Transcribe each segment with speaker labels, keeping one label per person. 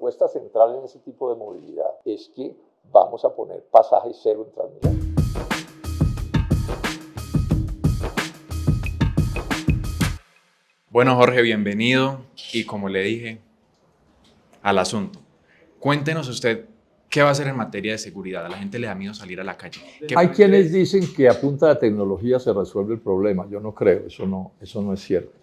Speaker 1: propuesta central en ese tipo de movilidad es que vamos a poner pasaje cero en Transmilenio.
Speaker 2: Bueno, Jorge, bienvenido y como le dije, al asunto. Cuéntenos usted qué va a hacer en materia de seguridad. A la gente le da miedo salir a la calle.
Speaker 1: Hay quienes dicen que a punta de tecnología se resuelve el problema. Yo no creo, eso no es cierto.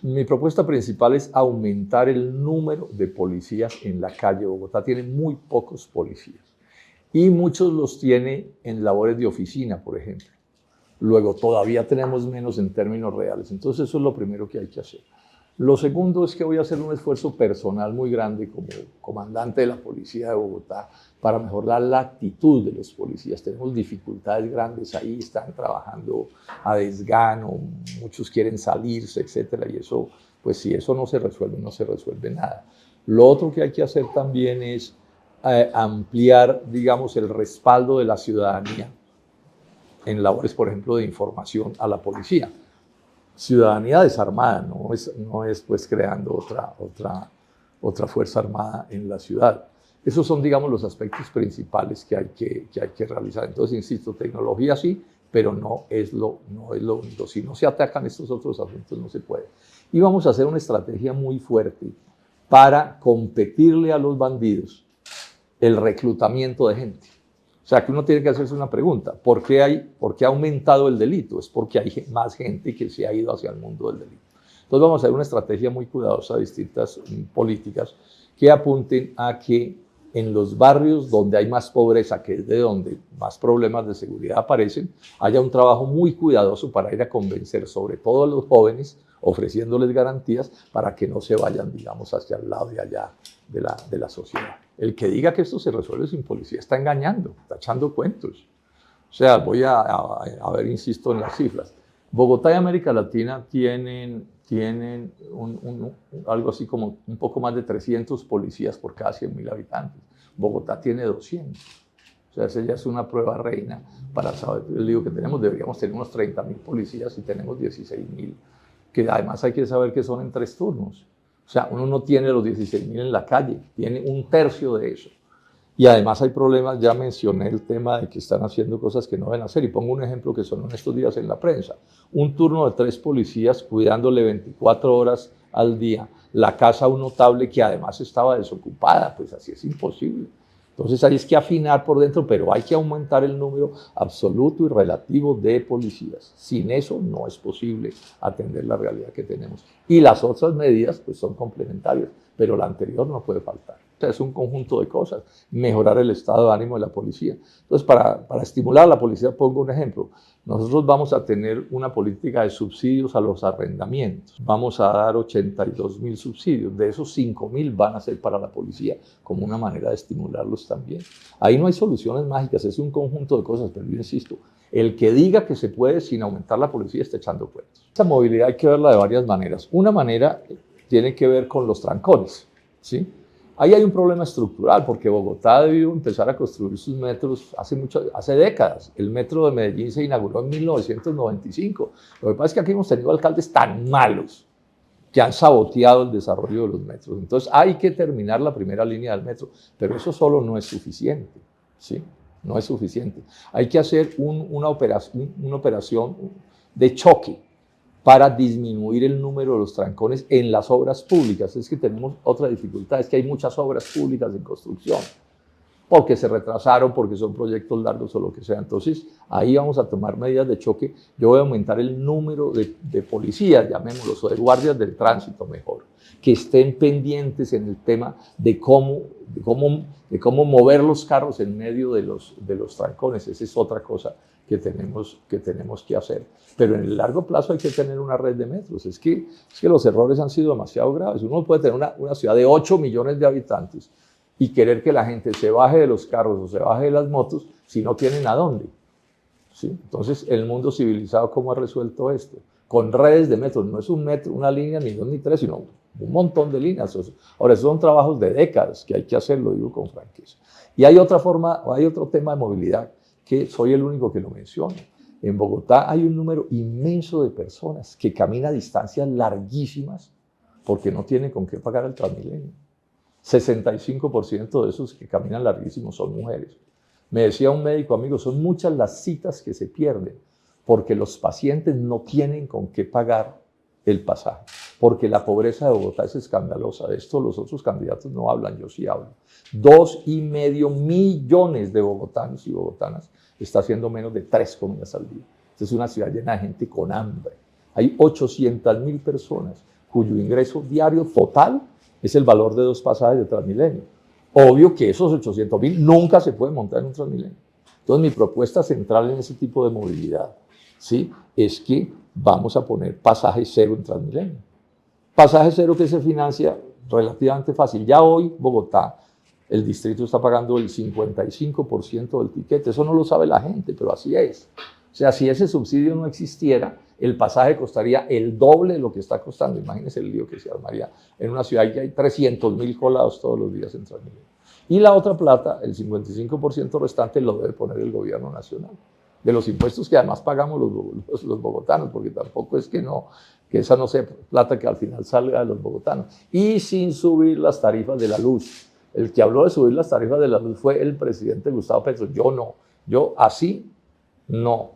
Speaker 1: Mi propuesta principal es aumentar el número de policías en la calle. Bogotá tiene muy pocos policías y muchos los tiene en labores de oficina, por ejemplo. Luego, todavía tenemos menos en términos reales. Entonces, eso es lo primero que hay que hacer. Lo segundo es que voy a hacer un esfuerzo personal muy grande como comandante de la Policía de Bogotá para mejorar la actitud de los policías. Tenemos dificultades grandes ahí, están trabajando a desgano, muchos quieren salirse, etcétera, y eso, pues si eso no se resuelve, no se resuelve nada. Lo otro que hay que hacer también es ampliar, digamos, el respaldo de la ciudadanía en labores, por ejemplo, de información a la policía. Ciudadanía desarmada, no es pues creando otra fuerza armada en la ciudad. Esos son, digamos, los aspectos principales que hay que realizar. Entonces, insisto, tecnología sí, pero no es lo único. Si no se atacan estos otros asuntos, no se puede. Y vamos a hacer una estrategia muy fuerte para competirle a los bandidos el reclutamiento de gente. O sea, que uno tiene que hacerse una pregunta, ¿por qué ha aumentado el delito? Es porque hay más gente que se ha ido hacia el mundo del delito. Entonces vamos a hacer una estrategia muy cuidadosa de distintas políticas que apunten a que en los barrios donde hay más pobreza, que es de donde más problemas de seguridad aparecen, haya un trabajo muy cuidadoso para ir a convencer sobre todo a los jóvenes, ofreciéndoles garantías para que no se vayan, digamos, hacia el lado de allá de la sociedad. El que diga que esto se resuelve sin policía está engañando, está echando cuentos. O sea, voy a ver, insisto en las cifras. Bogotá y América Latina tienen algo así como un poco más de 300 policías por cada 100.000 habitantes. Bogotá tiene 200. O sea, esa ya es una prueba reina para saber. Yo digo que deberíamos tener unos 30.000 policías y tenemos 16.000, que además hay que saber que son en 3 turnos. O sea, uno no tiene los 16.000 en la calle, tiene un tercio de eso. Y además hay problemas, ya mencioné el tema de que están haciendo cosas que no deben hacer. Y pongo un ejemplo que sonó en estos días en la prensa. Un turno de 3 policías cuidándole 24 horas al día la casa a un notable que además estaba desocupada. Pues así es imposible. Entonces hay que afinar por dentro, pero hay que aumentar el número absoluto y relativo de policías. Sin eso no es posible atender la realidad que tenemos. Y las otras medidas pues son complementarias, pero la anterior no puede faltar. O sea, es un conjunto de cosas. Mejorar el estado de ánimo de la policía. Entonces, para estimular a la policía, pongo un ejemplo. Nosotros vamos a tener una política de subsidios a los arrendamientos. Vamos a dar 82.000 subsidios. De esos 5.000 van a ser para la policía, como una manera de estimularlos también. Ahí no hay soluciones mágicas, es un conjunto de cosas, pero yo insisto, el que diga que se puede sin aumentar la policía está echando cuentos. Esa movilidad hay que verla de varias maneras. Una manera tiene que ver con los trancones, ¿sí? Ahí hay un problema estructural porque Bogotá debió empezar a construir sus metros hace décadas. El metro de Medellín se inauguró en 1995. Lo que pasa es que aquí hemos tenido alcaldes tan malos que han saboteado el desarrollo de los metros. Entonces hay que terminar la primera línea del metro, pero eso solo no es suficiente, ¿sí? No es suficiente. Hay que hacer una operación de choque para disminuir el número de los trancones en las obras públicas. Es que tenemos otra dificultad, es que hay muchas obras públicas en construcción, porque se retrasaron, porque son proyectos largos o lo que sea. Entonces, ahí vamos a tomar medidas de choque. Yo voy a aumentar el número de policías, llamémoslos, o de guardias del tránsito mejor, que estén pendientes en el tema de cómo mover los carros en medio de los trancones. Esa es otra cosa que tenemos que hacer. Pero en el largo plazo hay que tener una red de metros. Es que los errores han sido demasiado graves. Uno puede tener una ciudad de 8 millones de habitantes y querer que la gente se baje de los carros o se baje de las motos si no tienen a dónde, ¿sí? Entonces, el mundo civilizado, ¿cómo ha resuelto esto? Con redes de metros. No es un metro, una línea, ni 2 ni 3, sino un montón de líneas. Ahora, esos son trabajos de décadas que hay que hacer, lo digo con franqueza. Y hay otro tema de movilidad que soy el único que lo menciono. En Bogotá hay un número inmenso de personas que caminan distancias larguísimas porque no tienen con qué pagar el Transmilenio. 65% de esos que caminan larguísimos son mujeres. Me decía un médico amigo, son muchas las citas que se pierden porque los pacientes no tienen con qué pagar el pasaje, porque la pobreza de Bogotá es escandalosa. De esto los otros candidatos no hablan, yo sí hablo. 2,5 millones de bogotanos y bogotanas está haciendo menos de 3 comidas al día. Esta es una ciudad llena de gente con hambre. Hay 800.000 personas cuyo ingreso diario total es el valor de 2 pasajes de Transmilenio. Obvio que esos 800.000 nunca se pueden montar en un Transmilenio. Entonces mi propuesta central en ese tipo de movilidad, ¿sí?, es que vamos a poner pasaje cero en Transmilenio. Pasaje cero que se financia relativamente fácil. Ya hoy Bogotá, el distrito está pagando el 55% del tiquete. Eso no lo sabe la gente, pero así es. O sea, si ese subsidio no existiera, el pasaje costaría el doble de lo que está costando. Imagínense el lío que se armaría en una ciudad que hay 300.000 colados todos los días en Transmilenio. Y la otra plata, el 55% restante, lo debe poner el gobierno nacional, de los impuestos que además pagamos los bogotanos, porque tampoco es que esa no sea plata que al final salga de los bogotanos. Y sin subir las tarifas de la luz. El que habló de subir las tarifas de la luz fue el presidente Gustavo Petro. Yo no. Yo así no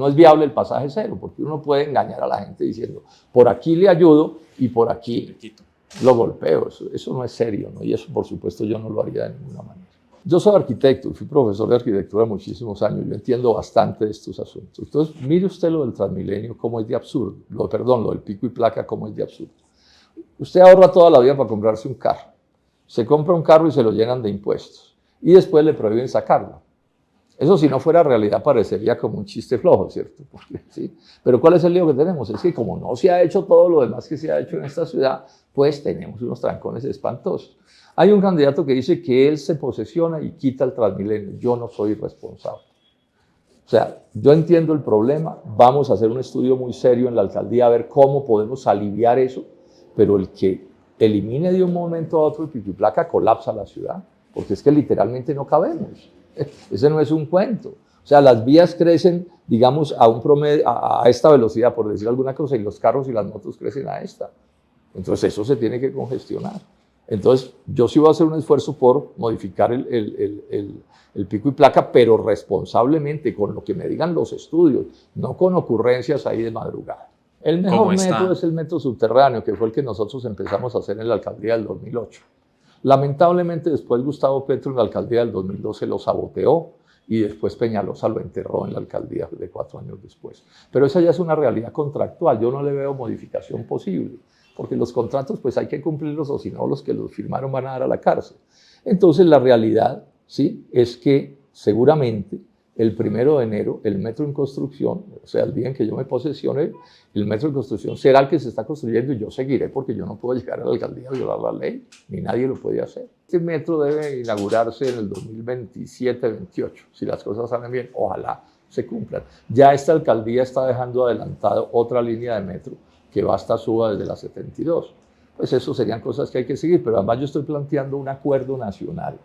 Speaker 1: es viable el pasaje cero, porque uno puede engañar a la gente diciendo, por aquí le ayudo y por aquí lo golpeo. Eso no es serio, ¿no? Y eso, por supuesto, yo no lo haría de ninguna manera. Yo soy arquitecto, fui profesor de arquitectura muchísimos años, yo entiendo bastante de estos asuntos. Entonces, mire usted lo del Transmilenio, cómo es de absurdo, lo del pico y placa, cómo es de absurdo. Usted ahorra toda la vida para comprarse un carro, se compra un carro y se lo llenan de impuestos, y después le prohíben sacarlo. Eso, si no fuera realidad, parecería como un chiste flojo, ¿cierto? ¿Sí? Pero ¿cuál es el lío que tenemos? Es que como no se ha hecho todo lo demás que se ha hecho en esta ciudad, pues tenemos unos trancones espantosos. Hay un candidato que dice que él se posesiona y quita el Transmilenio. Yo no soy responsable. O sea, yo entiendo el problema, vamos a hacer un estudio muy serio en la alcaldía a ver cómo podemos aliviar eso, pero el que elimine de un momento a otro el pico y placa colapsa la ciudad, porque es que literalmente no cabemos. Ese no es un cuento. O sea, las vías crecen, digamos, a un promedio, a esta velocidad, por decir alguna cosa, y los carros y las motos crecen a esta. Entonces eso se tiene que congestionar. Entonces yo sí voy a hacer un esfuerzo por modificar el pico y placa, pero responsablemente, con lo que me digan los estudios, no con ocurrencias ahí de madrugada. El mejor método es el método subterráneo, que fue el que nosotros empezamos a hacer en la alcaldía del 2008. Lamentablemente después Gustavo Petro en la alcaldía del 2012 lo saboteó y después Peñalosa lo enterró en la alcaldía de 4 años después. Pero esa ya es una realidad contractual, yo no le veo modificación posible, porque los contratos pues hay que cumplirlos o si no los que los firmaron van a dar a la cárcel. Entonces la realidad, ¿sí?, es que seguramente el 1 de enero el metro en construcción, o sea, el día en que yo me posesione, el metro en construcción será el que se está construyendo y yo seguiré porque yo no puedo llegar a la alcaldía a violar la ley, ni nadie lo puede hacer. Este metro debe inaugurarse en el 2027-28, si las cosas salen bien, ojalá se cumplan. Ya esta alcaldía está dejando adelantado otra línea de metro que va hasta Suba desde la 72. Pues eso serían cosas que hay que seguir, pero además yo estoy planteando un acuerdo nacional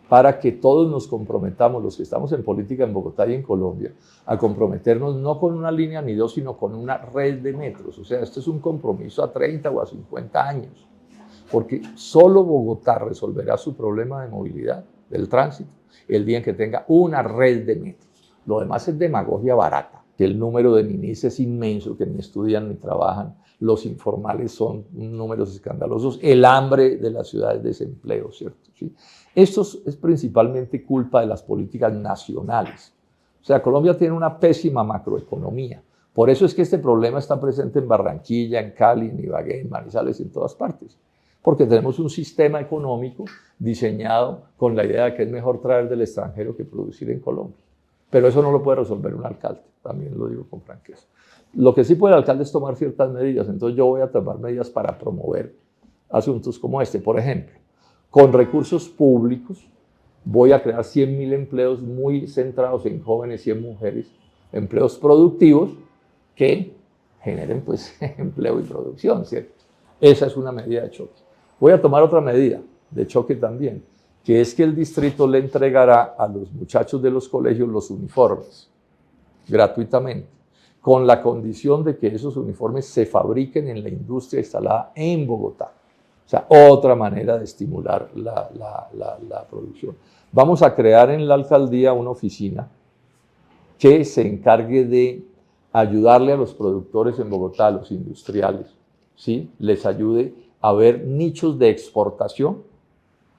Speaker 1: para que todos nos comprometamos, los que estamos en política en Bogotá y en Colombia, a comprometernos no con una línea ni dos, sino con una red de metros. O sea, este es un compromiso a 30 o a 50 años, porque solo Bogotá resolverá su problema de movilidad, del tránsito, el día en que tenga una red de metros. Lo demás es demagogia barata, que el número de ninis es inmenso, que ni estudian ni trabajan, los informales son números escandalosos, el hambre de la ciudad es desempleo, ¿cierto? ¿Sí? Esto es principalmente culpa de las políticas nacionales. O sea, Colombia tiene una pésima macroeconomía. Por eso es que este problema está presente en Barranquilla, en Cali, en Ibagué, en Manizales, en todas partes. Porque tenemos un sistema económico diseñado con la idea de que es mejor traer del extranjero que producir en Colombia. Pero eso no lo puede resolver un alcalde, también lo digo con franqueza. Lo que sí puede el alcalde es tomar ciertas medidas, entonces yo voy a tomar medidas para promover asuntos como este. Por ejemplo, con recursos públicos voy a crear 100.000 empleos muy centrados en jóvenes y en mujeres, empleos productivos que generen pues empleo y producción, ¿cierto? Esa es una medida de choque. Voy a tomar otra medida de choque también, que es que el distrito le entregará a los muchachos de los colegios los uniformes gratuitamente, con la condición de que esos uniformes se fabriquen en la industria instalada en Bogotá. O sea, otra manera de estimular la producción. Vamos a crear en la alcaldía una oficina que se encargue de ayudarle a los productores en Bogotá, a los industriales, ¿sí? Les ayude a ver nichos de exportación.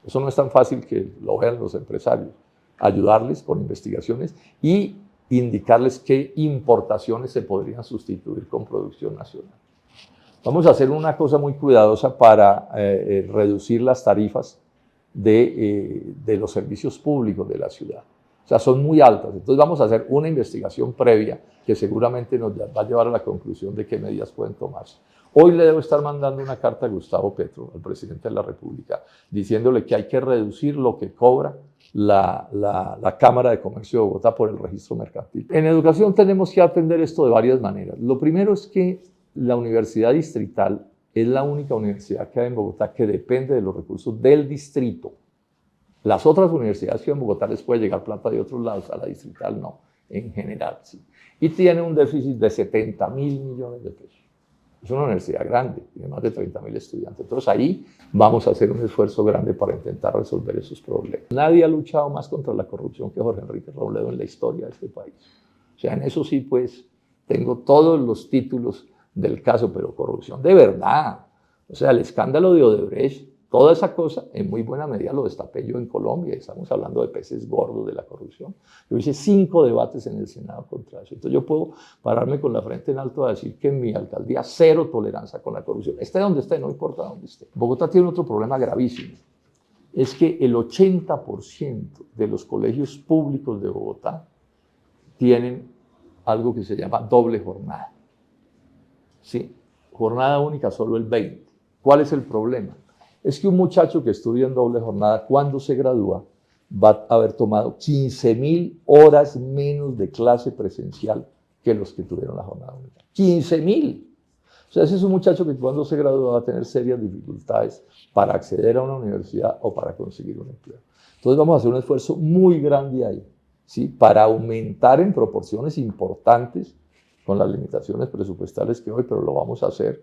Speaker 1: Eso no es tan fácil que lo vean los empresarios. Ayudarles con investigaciones y indicarles qué importaciones se podrían sustituir con producción nacional. Vamos a hacer una cosa muy cuidadosa para reducir las tarifas de los servicios públicos de la ciudad. O sea, son muy altas. Entonces vamos a hacer una investigación previa que seguramente nos va a llevar a la conclusión de qué medidas pueden tomarse. Hoy le debo estar mandando una carta a Gustavo Petro, al presidente de la República, diciéndole que hay que reducir lo que cobra la Cámara de Comercio de Bogotá por el registro mercantil. En educación tenemos que atender esto de varias maneras. Lo primero es que la Universidad Distrital es la única universidad que hay en Bogotá que depende de los recursos del distrito. Las otras universidades que hay en Bogotá les puede llegar plata de otros lados, a la Distrital no, en general sí. Y tiene un déficit de 70.000 millones de pesos. Es una universidad grande, tiene más de 30.000 estudiantes. Entonces ahí vamos a hacer un esfuerzo grande para intentar resolver esos problemas. Nadie ha luchado más contra la corrupción que Jorge Enrique Robledo en la historia de este país. O sea, en eso sí, pues, tengo todos los títulos del caso, pero corrupción de verdad. O sea, el escándalo de Odebrecht, toda esa cosa, en muy buena medida lo destapé yo en Colombia. Estamos hablando de peces gordos de la corrupción. Yo hice 5 debates en el Senado contra eso. Entonces yo puedo pararme con la frente en alto a decir que en mi alcaldía 0 tolerancia con la corrupción. Esté donde esté, no importa dónde esté. Bogotá tiene otro problema gravísimo. Es que el 80% de los colegios públicos de Bogotá tienen algo que se llama doble jornada. ¿Sí? Jornada única solo el 20%. ¿Cuál es el problema? Es que un muchacho que estudia en doble jornada, cuando se gradúa, va a haber tomado 15.000 horas menos de clase presencial que los que tuvieron la jornada única. 15.000. O sea, ese es un muchacho que cuando se gradúa va a tener serias dificultades para acceder a una universidad o para conseguir un empleo. Entonces vamos a hacer un esfuerzo muy grande ahí, ¿sí? Para aumentar en proporciones importantes, con las limitaciones presupuestales que hoy, pero lo vamos a hacer,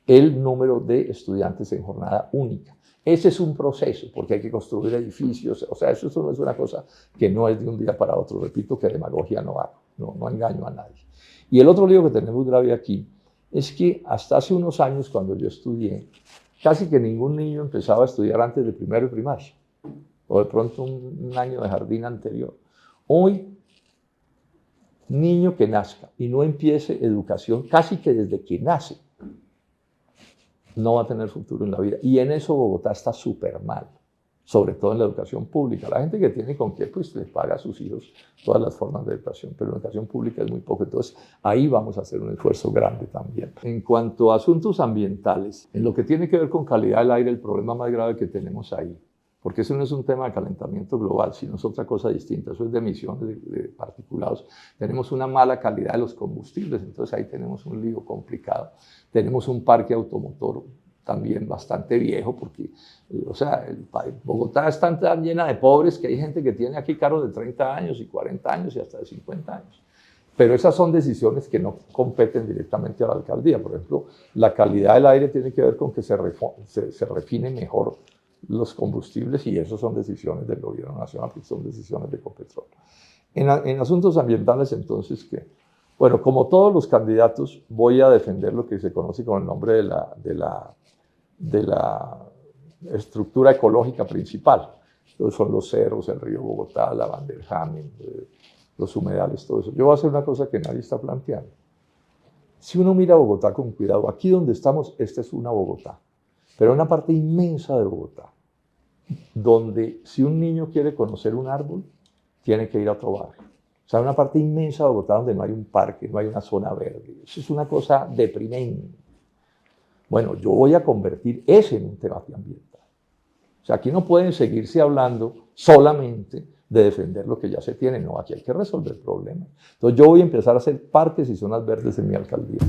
Speaker 1: el número de estudiantes en jornada única. Ese es un proceso, porque hay que construir edificios, o sea, eso no es una cosa que no es de un día para otro, repito que demagogia no hago, no engaño a nadie. Y el otro lío que tenemos grave aquí es que hasta hace unos años, cuando yo estudié, casi que ningún niño empezaba a estudiar antes de primero de primaria, o de pronto un año de jardín anterior. Hoy, niño que nazca y no empiece educación casi que desde que nace, no va a tener futuro en la vida. Y en eso Bogotá está súper mal, sobre todo en la educación pública. La gente que tiene con qué, pues les paga a sus hijos todas las formas de educación, pero la educación pública es muy poco. Entonces, ahí vamos a hacer un esfuerzo grande también. En cuanto a asuntos ambientales, en lo que tiene que ver con calidad del aire, el problema más grave que tenemos ahí, porque eso no es un tema de calentamiento global, sino es otra cosa distinta, eso es de emisiones de particulados. Tenemos una mala calidad de los combustibles, entonces ahí tenemos un lío complicado. Tenemos un parque automotor también bastante viejo, porque, o sea, Bogotá está tan llena de pobres que hay gente que tiene aquí carros de 30 años y 40 años y hasta de 50 años. Pero esas son decisiones que no competen directamente a la alcaldía. Por ejemplo, la calidad del aire tiene que ver con que se refine mejor los combustibles y eso son decisiones del gobierno nacional, son decisiones de Ecopetrol. En asuntos ambientales, entonces, ¿qué? Bueno, como todos los candidatos, voy a defender lo que se conoce con el nombre de la estructura ecológica principal. Entonces son los cerros, el río Bogotá, la Van der Hamen, los humedales, todo eso. Yo voy a hacer una cosa que nadie está planteando. Si uno mira Bogotá con cuidado, aquí donde estamos, esta es una Bogotá, pero una parte inmensa de Bogotá, donde si un niño quiere conocer un árbol, tiene que ir a otro barrio. O sea, una parte inmensa de Bogotá donde no hay un parque, no hay una zona verde. Eso es una cosa deprimente. Bueno, yo voy a convertir ese en un debate ambiental. O sea, aquí no pueden seguirse hablando solamente de defender lo que ya se tiene. No, aquí hay que resolver problemas. Entonces yo voy a empezar a hacer parques y zonas verdes en mi alcaldía.